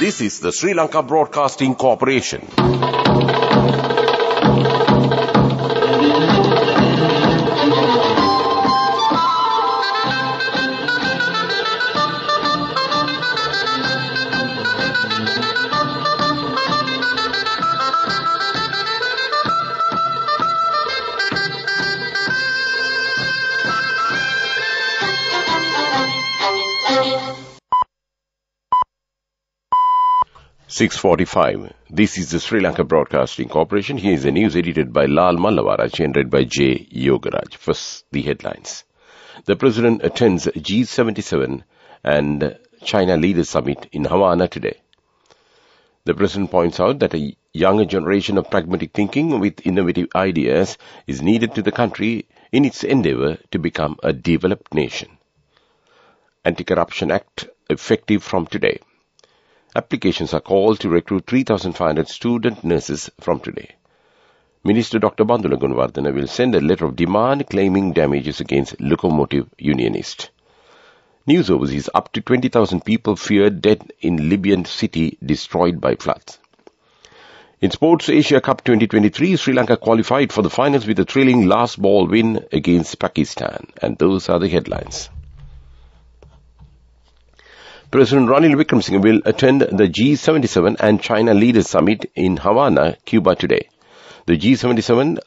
This is the Sri Lanka Broadcasting Corporation. "6:45. This is the Sri Lanka Broadcasting Corporation. Here is the news edited by Lal Mallavaraj and read by J. Yogaraj. First, the headlines. The President attends G77 and China Leaders Summit in Havana today. The President points out that a younger generation of pragmatic thinking with innovative ideas is needed to the country in its endeavor to become a developed nation. Anti-Corruption Act effective from today. Applications are called to recruit 3,500 student nurses from today. Minister Dr. Bandula Gunawardena will send a letter of demand claiming damages against locomotive unionist. News overseas, up to 20,000 people feared dead in Libyan city destroyed by floods. In sports, Asia Cup 2023, Sri Lanka qualified for the finals with a thrilling last ball win against Pakistan. And those are the headlines. President Ranil Wickremesinghe will attend the G77 and China Leaders Summit in Havana, Cuba today. The G77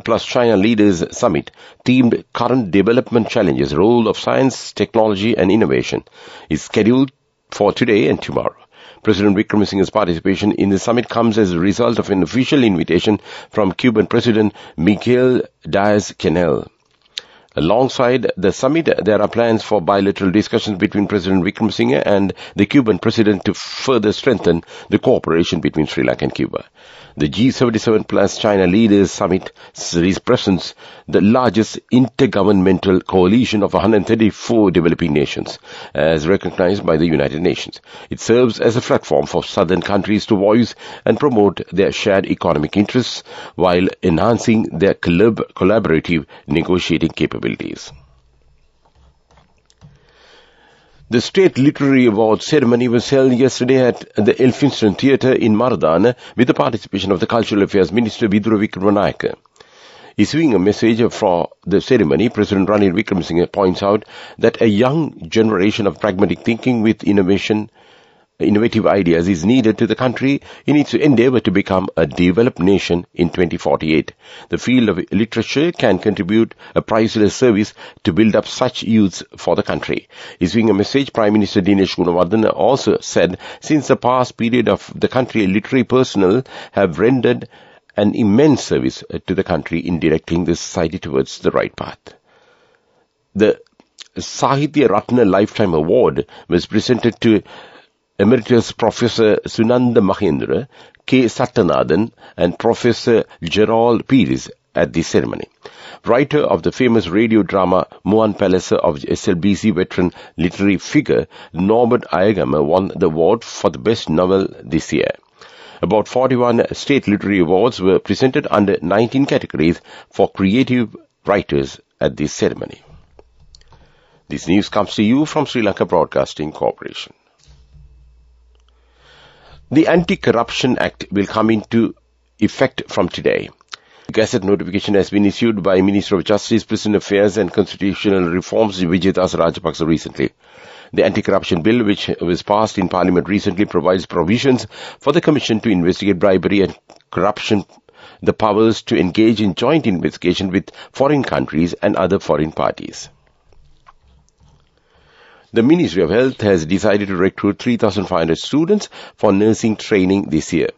plus China Leaders Summit, themed Current Development Challenges, Role of Science, Technology and Innovation, is scheduled for today and tomorrow. President Wickremesinghe's participation in the summit comes as a result of an official invitation from Cuban President Miguel Diaz-Canel. Alongside the summit, there are plans for bilateral discussions between President Wickremesinghe and the Cuban president to further strengthen the cooperation between Sri Lanka and Cuba. The G77 plus China Leaders Summit represents the largest intergovernmental coalition of 134 developing nations, as recognized by the United Nations. It serves as a platform for southern countries to voice and promote their shared economic interests while enhancing their collaborative negotiating capabilities. The State Literary Awards ceremony was held yesterday at the Elphinstone Theatre in Mardan with the participation of the Cultural Affairs Minister Vidura Wickramanayake. Issuing a message for the ceremony, President Ranil Wickremesinghe points out that a young generation of pragmatic thinking with innovative ideas is needed to the country in its endeavor to become a developed nation in 2048. The field of literature can contribute a priceless service to build up such youths for the country. Issuing a message, Prime Minister Dinesh Gunawardena also said, since the past period of the country, literary personnel have rendered an immense service to the country in directing the society towards the right path. The Sahitya Ratna Lifetime Award was presented to Emeritus Professor Sunanda Mahendra, K. Sattanathan and Professor Gerald Pires at the ceremony. Writer of the famous radio drama Mohan Palasa of SLBC veteran literary figure Norbert Ayagama won the award for the best novel this year. About 41 state literary awards were presented under 19 categories for creative writers at this ceremony. This news comes to you from Sri Lanka Broadcasting Corporation. The Anti-Corruption Act will come into effect from today. The Gazette notification has been issued by Minister of Justice, Prison Affairs and Constitutional Reforms Vijaydas Rajapaksa recently. The anti-corruption bill, which was passed in Parliament recently, provides provisions for the Commission to investigate bribery and corruption, the powers to engage in joint investigation with foreign countries and other foreign parties. The Ministry of Health has decided to recruit 3,500 students for nursing training this year.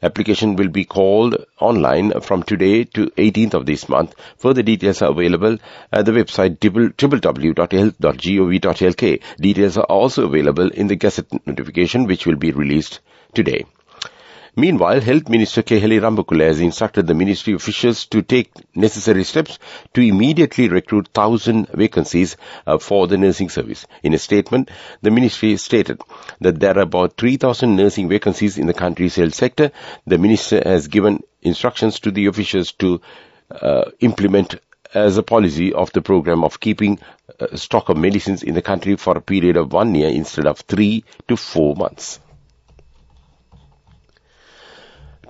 Application will be called online from today to 18th of this month. Further details are available at the website www.health.gov.lk. Details are also available in the Gazette notification, which will be released today. Meanwhile, Health Minister Keheli Rambakula has instructed the ministry officials to take necessary steps to immediately recruit 1,000 vacancies for the nursing service. In a statement, the ministry stated that there are about 3,000 nursing vacancies in the country's health sector. The minister has given instructions to the officials to implement as a policy of the program of keeping stock of medicines in the country for a period of 1 year instead of 3 to 4 months.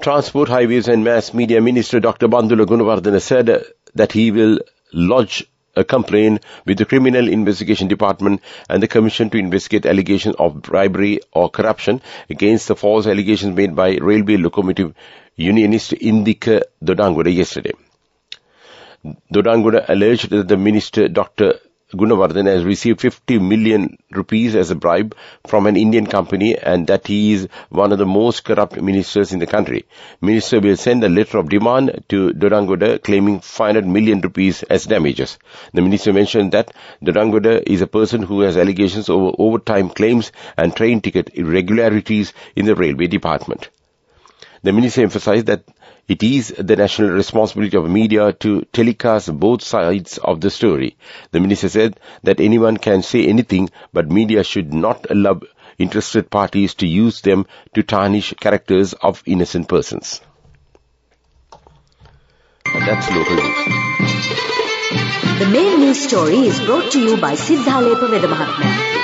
Transport, Highways and Mass Media Minister Dr. Bandula Gunawardena said that he will lodge a complaint with the Criminal Investigation Department and the Commission to investigate allegations of bribery or corruption against the false allegations made by Railway Locomotive Unionist Indika Dodangura yesterday. Dodangura alleged that the Minister Dr. Gunawardena has received 50 million rupees as a bribe from an Indian company and that he is one of the most corrupt ministers in the country. Minister will send a letter of demand to Dodangura claiming 500 million rupees as damages. The minister mentioned that Dodangura is a person who has allegations over overtime claims and train ticket irregularities in the railway department. The minister emphasized that it is the national responsibility of media to telecast both sides of the story. The minister said that anyone can say anything, but media should not allow interested parties to use them to tarnish characters of innocent persons. And that's local news. The main news story is brought to you by Siddhalepa Vedamahatmya.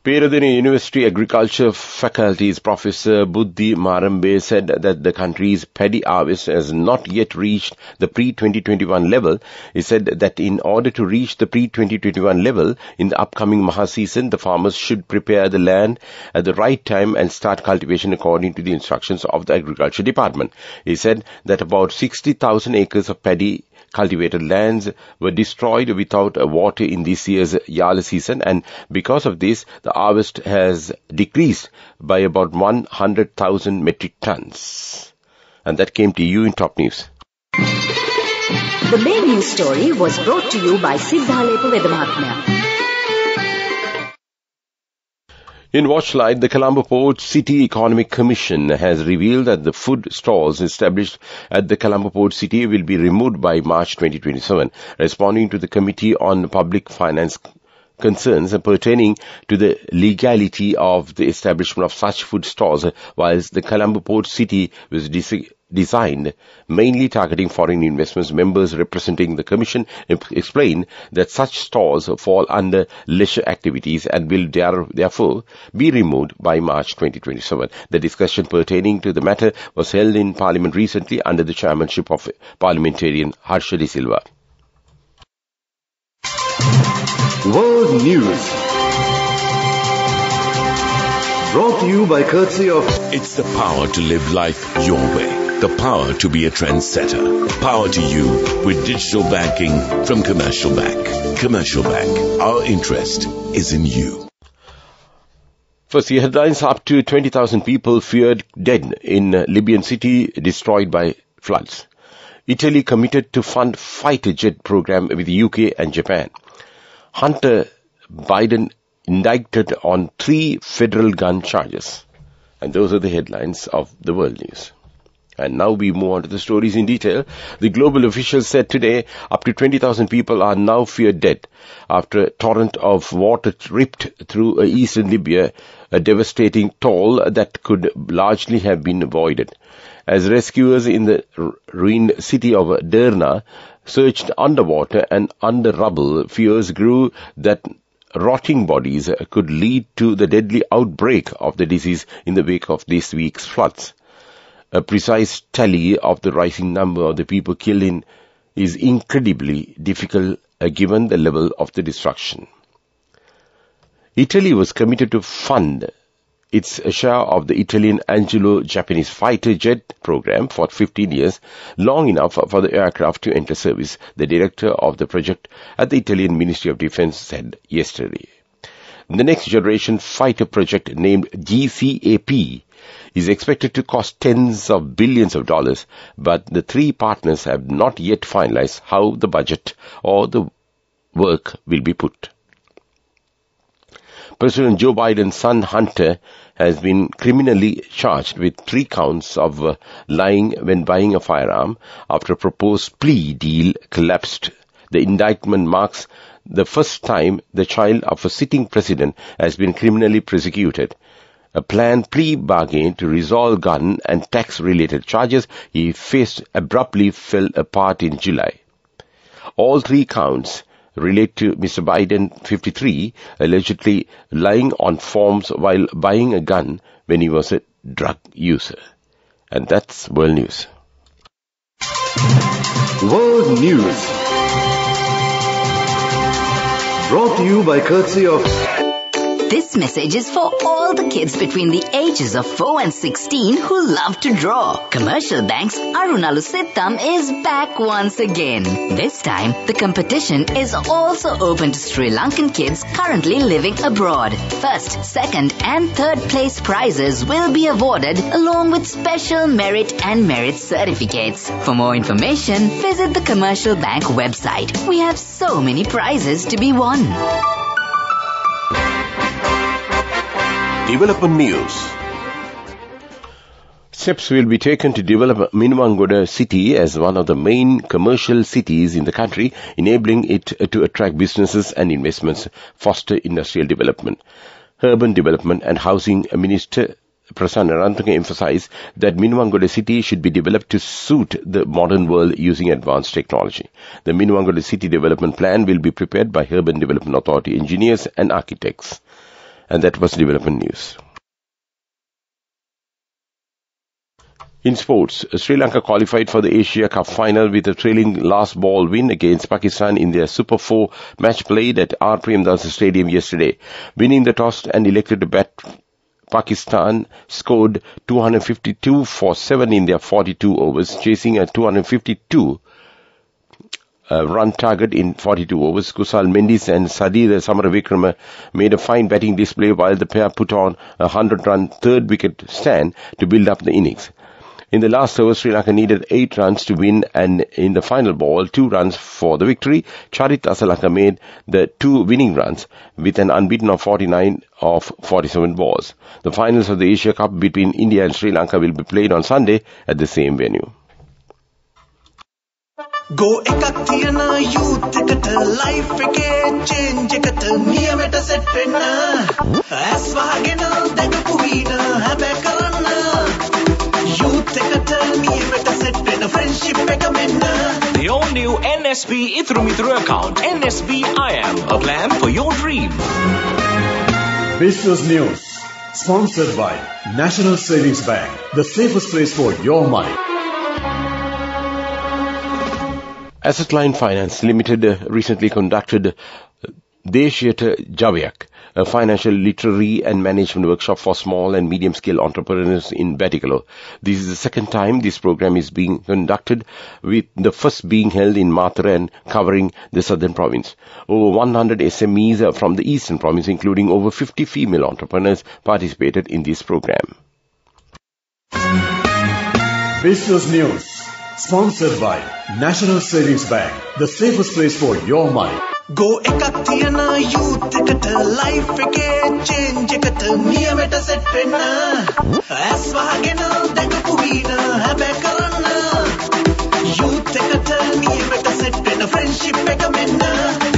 Peradeniya University Agriculture Faculty's Professor Buddhi Marambe said that the country's paddy harvest has not yet reached the pre-2021 level. He said that in order to reach the pre-2021 level in the upcoming Maha season, the farmers should prepare the land at the right time and start cultivation according to the instructions of the Agriculture Department. He said that about 60,000 acres of paddy cultivated lands were destroyed without water in this year's Yala season, and because of this, the harvest has decreased by about 100,000 metric tons. And that came to you in Top News. The main news story was brought to you by Siddhalepa Vedamahatmya. In Watchlight, the Colombo Port City Economic Commission has revealed that the food stalls established at the Colombo Port City will be removed by March 2027. Responding to the Committee on Public Finance concerns pertaining to the legality of the establishment of such food stalls, whilst the Colombo Port City was designed mainly targeting foreign investments, members representing the Commission explained that such stalls fall under leisure activities and will therefore be removed by March 2027. The discussion pertaining to the matter was held in Parliament recently under the chairmanship of Parliamentarian Harsha De Silva. World News, brought to you by courtesy of... It's the power to live life your way. The power to be a trendsetter. Power to you with digital banking from Commercial Bank. Commercial Bank. Our interest is in you. First, the headlines: up to 20,000 people feared dead in Libyan city destroyed by floods. Italy committed to fund fighter jet program with the UK and Japan. Hunter Biden indicted on 3 federal gun charges. And those are the headlines of the world news. And now we move on to the stories in detail. The global officials said today up to 20,000 people are now feared dead after a torrent of water ripped through eastern Libya, a devastating toll that could largely have been avoided. As rescuers in the ruined city of Derna searched underwater and under rubble, fears grew that rotting bodies could lead to the deadly outbreak of the disease in the wake of this week's floods. A precise tally of the rising number of the people killed is incredibly difficult given the level of the destruction. Italy was committed to fund its share of the Italian Anglo-Japanese fighter jet program for 15 years, long enough for the aircraft to enter service, the director of the project at the Italian Ministry of Defense said yesterday. The next generation fighter project, named GCAP, is expected to cost tens of billions of dollars, but the 3 partners have not yet finalized how the budget or the work will be put. President Joe Biden's son Hunter has been criminally charged with 3 counts of lying when buying a firearm after a proposed plea deal collapsed. The indictment marks the first time the child of a sitting president has been criminally prosecuted. A planned plea bargain to resolve gun and tax-related charges he faced abruptly fell apart in July. All 3 counts relate to Mr. Biden, 53, allegedly lying on forms while buying a gun when he was a drug user. And that's World News. World News. Brought to you by courtesy of... This message is for all the kids between the ages of 4 and 16 who love to draw. Commercial Bank's Arunalu Sittam is back once again. This time, the competition is also open to Sri Lankan kids currently living abroad. First, second and third place prizes will be awarded along with special merit and merit certificates. For more information, visit the Commercial Bank website. We have so many prizes to be won. Development news. Steps will be taken to develop Minuwangoda city as one of the main commercial cities in the country, enabling it to attract businesses and investments, foster industrial development. Urban Development and Housing Minister Prasanna Rantunge emphasized that Minuwangoda city should be developed to suit the modern world using advanced technology. The Minuwangoda city development plan will be prepared by Urban Development Authority engineers and architects. And that was development news. In sports, Sri Lanka qualified for the Asia Cup final with a trailing last ball win against Pakistan in their Super 4 match played at R. Premdasa Stadium yesterday. Winning the toss and elected to bat, Pakistan scored 252 for 7 in their 42 overs, chasing a 252 run target in 42 overs. Kusal Mendis and Sadir Samaravikrama made a fine batting display while the pair put on a 100-run third wicket stand to build up the innings. In the last over, Sri Lanka needed 8 runs to win, and in the final ball, 2 runs for the victory. Charit Asalaka made the 2 winning runs with an unbeaten of 49 of 47 balls. The finals of the Asia Cup between India and Sri Lanka will be played on Sunday at the same venue. Go ekak thiyana youth eකට life එකේ change එකට නියමෙට set වෙන්න ඇස් වහගෙන දැකපු වීන හැබැ කරන්න youth එකට නියමෙට set වෙන්න friendship එක මෙන්න. The all new NSB Ithru Mithru account, NSB IM, a plan for your dream. Business News. Sponsored by National Savings Bank, the safest place for your money. Assetline Finance Limited recently conducted Deshiyata Jawayak, a financial literary and management workshop for small and medium-scale entrepreneurs in Batticaloa. This is the second time this program is being conducted, with the first being held in Mathura and covering the southern province. Over 100 SMEs from the eastern province, including over 50 female entrepreneurs, participated in this program. Business News. Sponsored by National Savings Bank, the safest place for your money. Go ekak thiyana youth eකට life එකේ change එකට නියමෙට set වෙන්න ඇස් වහගෙන දැකපු වීන හැබැ කරන්න youth එකට නියමෙට set වෙන්න friendship එක මෙන්න.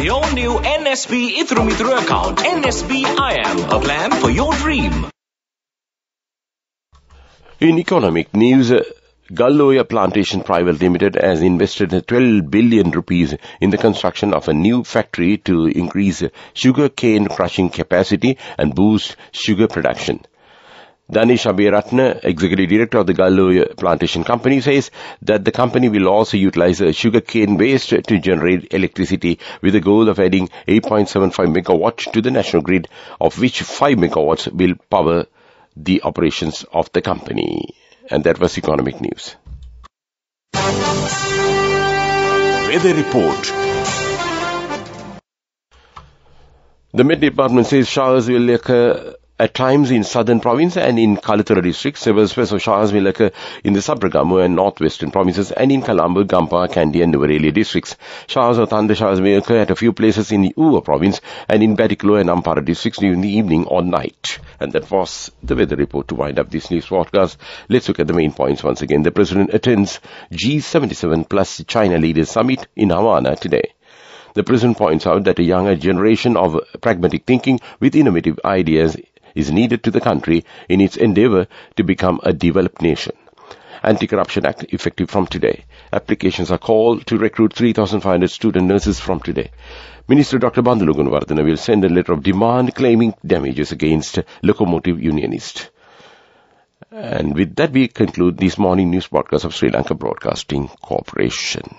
The all new NSB Ithru Mithru account, NSB IM, a plan for your dream. In economic news, Galloya Plantation Private Limited has invested 12 billion rupees in the construction of a new factory to increase sugar cane crushing capacity and boost sugar production. Danish Abhiratna, Executive Director of the Galloya Plantation Company, says that the company will also utilize sugar cane waste to generate electricity with the goal of adding 8.75 megawatts to the national grid, of which 5 megawatts will power the operations of the company. And that was economic news. Weather report. The Met Department says showers will occur at times in southern province and in Kalatura district. Several spells of showers will occur in the Sabragamu and northwestern provinces and in Colombo, Gampa, Kandy and Nuwara districts. Showers or thunder showers may occur at a few places in the Uva province and in Batticaloa and Ampara districts during the evening or night. And that was the weather report. To wind up this news broadcast, let's look at the main points once again. The President attends G77 plus China Leaders Summit in Havana today. The President points out that a younger generation of pragmatic thinking with innovative ideas is needed to the country in its endeavor to become a developed nation. Anti-Corruption Act effective from today. Applications are called to recruit 3,500 student nurses from today. Minister Dr. Bandulu Gunawardena will send a letter of demand claiming damages against locomotive unionists. And with that, we conclude this morning news broadcast of Sri Lanka Broadcasting Corporation.